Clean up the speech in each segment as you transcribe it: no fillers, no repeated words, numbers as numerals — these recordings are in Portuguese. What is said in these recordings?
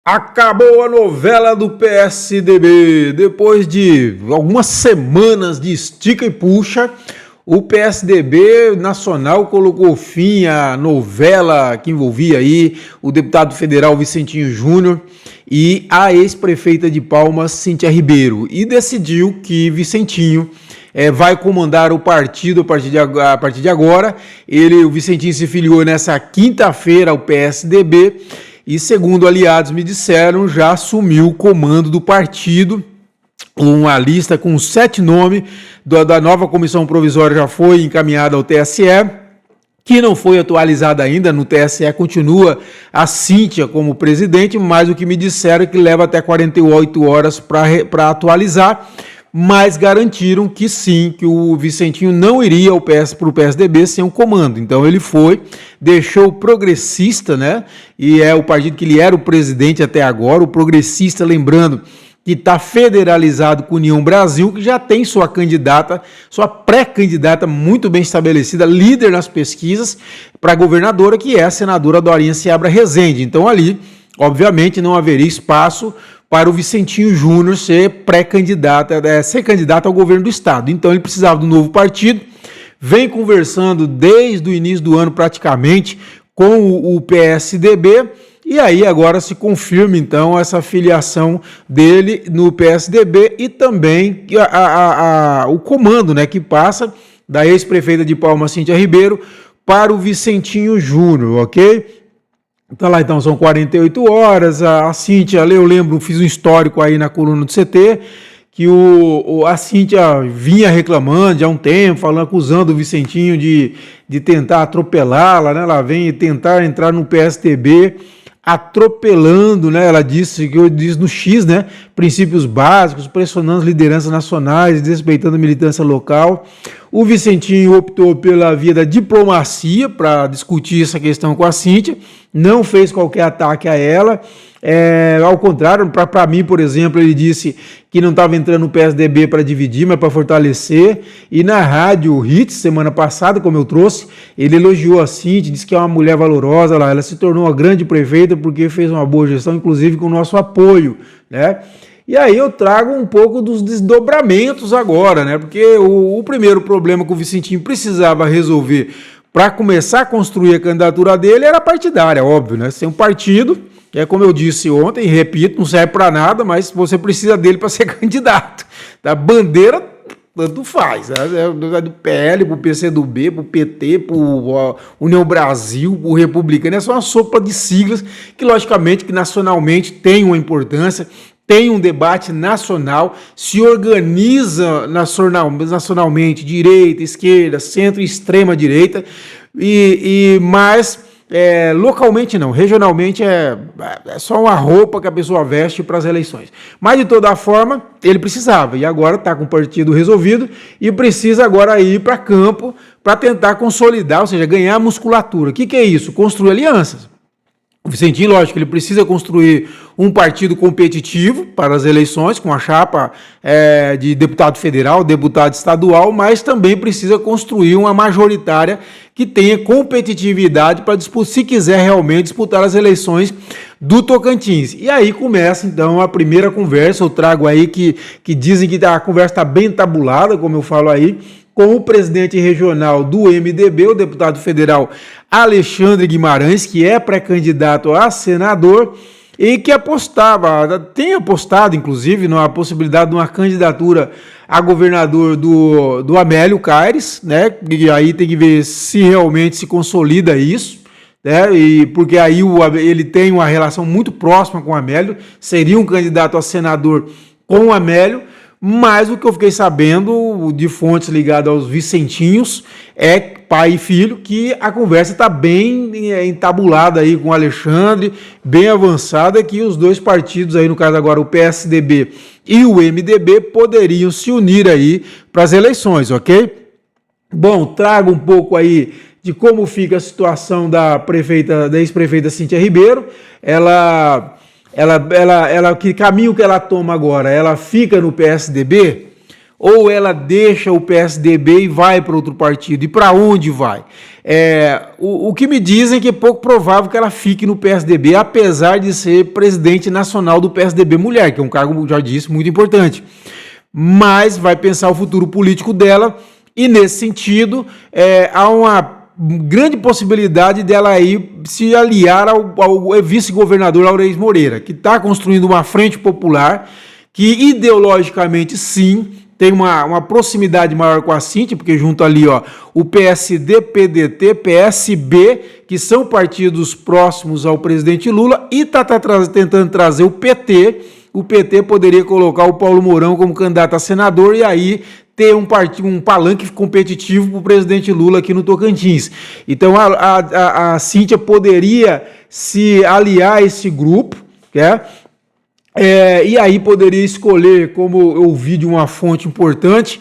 Acabou a novela do PSDB. Depois de algumas semanas de estica e puxa, o PSDB nacional colocou fim à novela que envolvia aí o deputado federal Vicentinho Júnior e a ex-prefeita de Palmas, Cíntia Ribeiro, e decidiu que Vicentinho vai comandar o partido a partir de agora. O Vicentinho se filiou nessa quinta-feira ao PSDB e, segundo aliados me disseram, já assumiu o comando do partido. Uma lista com 7 nomes da nova comissão provisória já foi encaminhada ao TSE, que não foi atualizada ainda. No TSE continua a Cíntia como presidente, mas o que me disseram é que leva até 48 horas para atualizar, mas garantiram que sim, que o Vicentinho não iria para o PSDB sem um comando. Então ele deixou o Progressista, né? E é o partido que ele era o presidente até agora. O Progressista, lembrando que está federalizado com a União Brasil, que já tem sua pré-candidata muito bem estabelecida, líder nas pesquisas para governadora, que é a senadora Dorinha Seabra Rezende. Então ali, obviamente, não haveria espaço para o Vicentinho Júnior ser candidato ao governo do estado. Então ele precisava de um novo partido, vem conversando desde o início do ano praticamente com o PSDB, e aí agora se confirma então essa filiação dele no PSDB e também o comando, né, que passa da ex-prefeita de Palmas, Cíntia Ribeiro, para o Vicentinho Júnior, ok? Tá lá, então, são 48 horas, a Cíntia, eu lembro, fiz um histórico aí na coluna do CT, que a Cíntia vinha reclamando já há um tempo, acusando o Vicentinho de tentar atropelá-la, né? Ela vem tentar entrar no PSDB, atropelando, né? Ela disse, que eu disse no X, né? Princípios básicos, pressionando as lideranças nacionais, desrespeitando a militância local. O Vicentinho optou pela via da diplomacia para discutir essa questão com a Cíntia, não fez qualquer ataque a ela. Ao contrário, para mim, por exemplo, ele disse que não estava entrando no PSDB para dividir, mas para fortalecer. E na rádio Hits, semana passada, como eu trouxe, ele elogiou a Cíntia, disse que é uma mulher valorosa, ela se tornou uma grande prefeita porque fez uma boa gestão, inclusive com o nosso apoio, né? E aí eu trago um pouco dos desdobramentos agora, né? Porque o primeiro problema que o Vicentinho precisava resolver para começar a construir a candidatura dele era partidária, óbvio, né? Sem um partido, como eu disse ontem, e repito, não serve para nada, mas você precisa dele para ser candidato. Da bandeira, tanto faz. Do PL, para o PCdoB, para o PT, para o União Brasil, para o Republicano. Essa é uma sopa de siglas que, logicamente, que nacionalmente tem uma importância, tem um debate nacional, se organiza nacionalmente, direita, esquerda, centro e extrema direita, mas localmente não, regionalmente é só uma roupa que a pessoa veste para as eleições. Mas de toda forma, ele precisava, e agora está com o partido resolvido, e precisa agora ir para campo para tentar consolidar, ou seja, ganhar musculatura. O que é isso? Construir alianças. O Vicentinho, lógico, ele precisa construir um partido competitivo para as eleições, com a chapa de deputado federal, deputado estadual, mas também precisa construir uma majoritária que tenha competitividade para disputar, se quiser realmente disputar as eleições do Tocantins. E aí começa, então, a primeira conversa. Eu trago aí que dizem que a conversa está bem tabulada, como eu falo aí, com o presidente regional do MDB, o deputado federal Alexandre Guimarães, que é pré-candidato a senador e que tem apostado, inclusive, na possibilidade de uma candidatura a governador do Amélio Caires, né? E aí tem que ver se realmente se consolida isso, né? E porque aí ele tem uma relação muito próxima com o Amélio, seria um candidato a senador com o Amélio. Mas o que eu fiquei sabendo de fontes ligadas aos Vicentinhos é, pai e filho, que a conversa está bem entabulada aí com o Alexandre, bem avançada, que os dois partidos aí, no caso agora o PSDB e o MDB, poderiam se unir aí para as eleições, ok? Bom, trago um pouco aí de como fica a situação da ex-prefeita Cíntia Ribeiro. Que caminho que ela toma agora? Ela fica no PSDB ou ela deixa o PSDB e vai para outro partido? E para onde vai? O que me dizem é que é pouco provável que ela fique no PSDB, apesar de ser presidente nacional do PSDB mulher, que é um cargo, já disse, muito importante. Mas vai pensar o futuro político dela e, nesse sentido, há uma grande possibilidade dela aí se aliar ao vice-governador Laurez Moreira, que está construindo uma frente popular que ideologicamente, sim, tem uma proximidade maior com a Cíntia, porque junto ali, ó, o PSD, PDT, PSB, que são partidos próximos ao presidente Lula, e está tentando trazer o PT. O PT poderia colocar o Paulo Mourão como candidato a senador e aí ter um palanque competitivo para o presidente Lula aqui no Tocantins. Então a Cíntia poderia se aliar a esse grupo, né? E aí poderia escolher, como eu ouvi de uma fonte importante,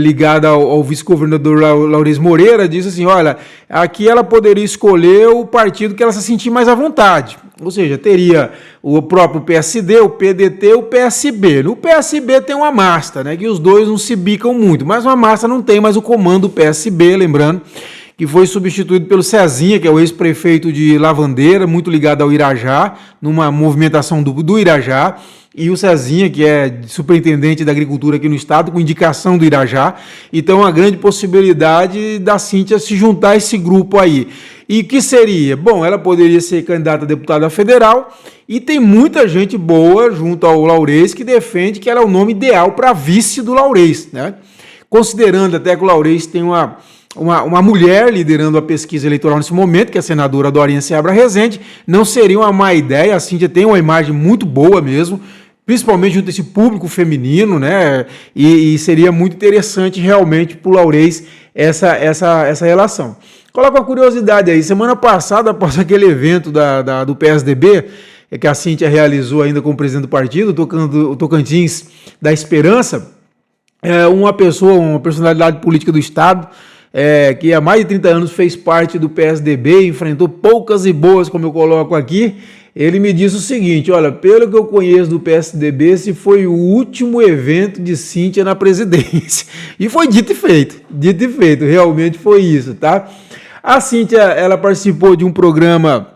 ligada ao vice-governador Laurez Moreira, disse assim, olha, aqui ela poderia escolher o partido que ela se sentir mais à vontade. Ou seja, teria o próprio PSD, o PDT, o PSB. No PSB tem uma Masta, né, que os dois não se bicam muito, mas uma Masta não tem mais o comando do PSB, lembrando que foi substituído pelo Cezinha, que é o ex-prefeito de Lavandeira, muito ligado ao Irajá, numa movimentação do Irajá, e o Cezinha, que é superintendente da agricultura aqui no estado, com indicação do Irajá. Então, a grande possibilidade da Cíntia se juntar a esse grupo aí. E que seria? Bom, ela poderia ser candidata a deputada federal, e tem muita gente boa junto ao Laurez que defende que ela é o nome ideal para vice do Laurez, né? Considerando até que o Laurez tem uma mulher liderando a pesquisa eleitoral nesse momento, que é a senadora Dorinha Seabra Rezende, não seria uma má ideia. A Cíntia tem uma imagem muito boa mesmo, principalmente junto a esse público feminino, né? E seria muito interessante realmente para o Laurez essa relação. Coloca uma curiosidade aí, semana passada, após aquele evento do PSDB, que a Cíntia realizou ainda como presidente do partido, o Tocantins da Esperança, uma personalidade política do estado, que há mais de 30 anos fez parte do PSDB, enfrentou poucas e boas, como eu coloco aqui, ele me disse o seguinte, olha, pelo que eu conheço do PSDB, esse foi o último evento de Cíntia na presidência. E foi dito e feito, realmente foi isso, tá? A Cíntia, ela participou de um programa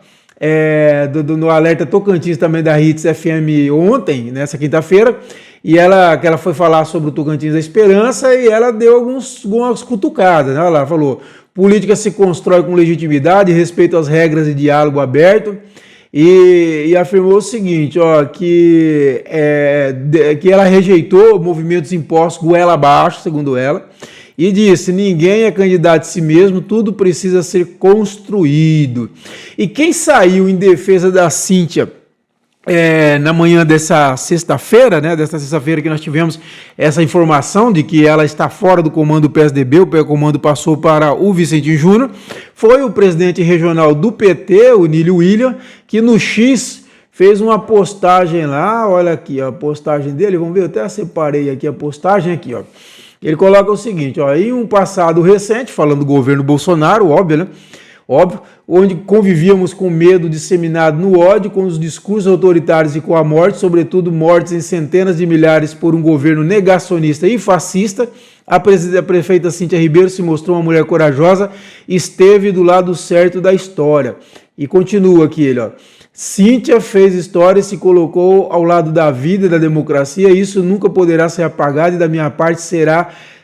no Alerta Tocantins também da Hits FM ontem, nessa quinta-feira, e ela foi falar sobre o Tocantins da Esperança e ela deu algumas cutucadas, né? Ela falou, política se constrói com legitimidade, respeito às regras e diálogo aberto, e afirmou o seguinte, ó, que ela rejeitou movimentos impostos goela abaixo, segundo ela, e disse, ninguém é candidato a si mesmo, tudo precisa ser construído. E quem saiu em defesa da Cíntia na manhã dessa sexta-feira, né, dessa sexta-feira que nós tivemos essa informação de que ela está fora do comando do PSDB, o comando passou para o Vicentinho Júnior, foi o presidente regional do PT, o Nílio William, que no X fez uma postagem lá, olha aqui a postagem dele, vamos ver, eu até separei aqui a postagem aqui, ó. Ele coloca o seguinte, ó, em um passado recente, falando do governo Bolsonaro, óbvio, né? Óbvio, onde convivíamos com medo disseminado no ódio, com os discursos autoritários e com a morte, sobretudo mortes em centenas de milhares por um governo negacionista e fascista, a prefeita Cíntia Ribeiro se mostrou uma mulher corajosa, esteve do lado certo da história. E continua aqui ele, ó. Cíntia fez história e se colocou ao lado da vida e da democracia, e isso nunca poderá ser apagado e da minha parte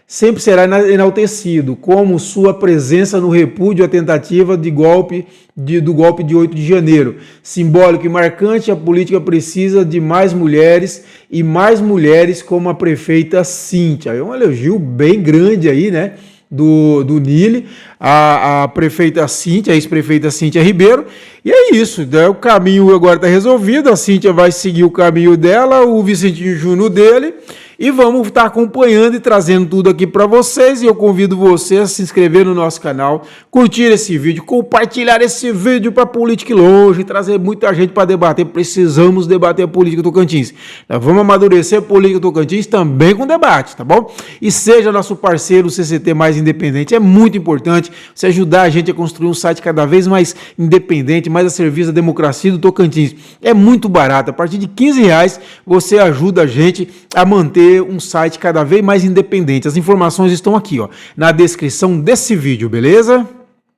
sempre será enaltecido, como sua presença no repúdio à tentativa do golpe de 8 de janeiro. Simbólico e marcante, a política precisa de mais mulheres e mais mulheres como a prefeita Cíntia. É um elogio bem grande aí, né? Do Nili, a prefeita Cíntia, a ex-prefeita Cíntia Ribeiro, e é isso, né? O caminho agora está resolvido, a Cíntia vai seguir o caminho dela, o Vicentinho Júnior dele, e vamos estar acompanhando e trazendo tudo aqui para vocês, e eu convido você a se inscrever no nosso canal, curtir esse vídeo, compartilhar esse vídeo para política longe, trazer muita gente para debater, precisamos debater a política do Tocantins. Nós vamos amadurecer a política do Tocantins também com debate, tá bom? E seja nosso parceiro, o CCT Mais Independente, é muito importante você ajudar a gente a construir um site cada vez mais independente, mais a serviço da democracia do Tocantins. É muito barato, a partir de R$15 você ajuda a gente a manter ser um site cada vez mais independente. As informações estão aqui, ó, na descrição desse vídeo, beleza?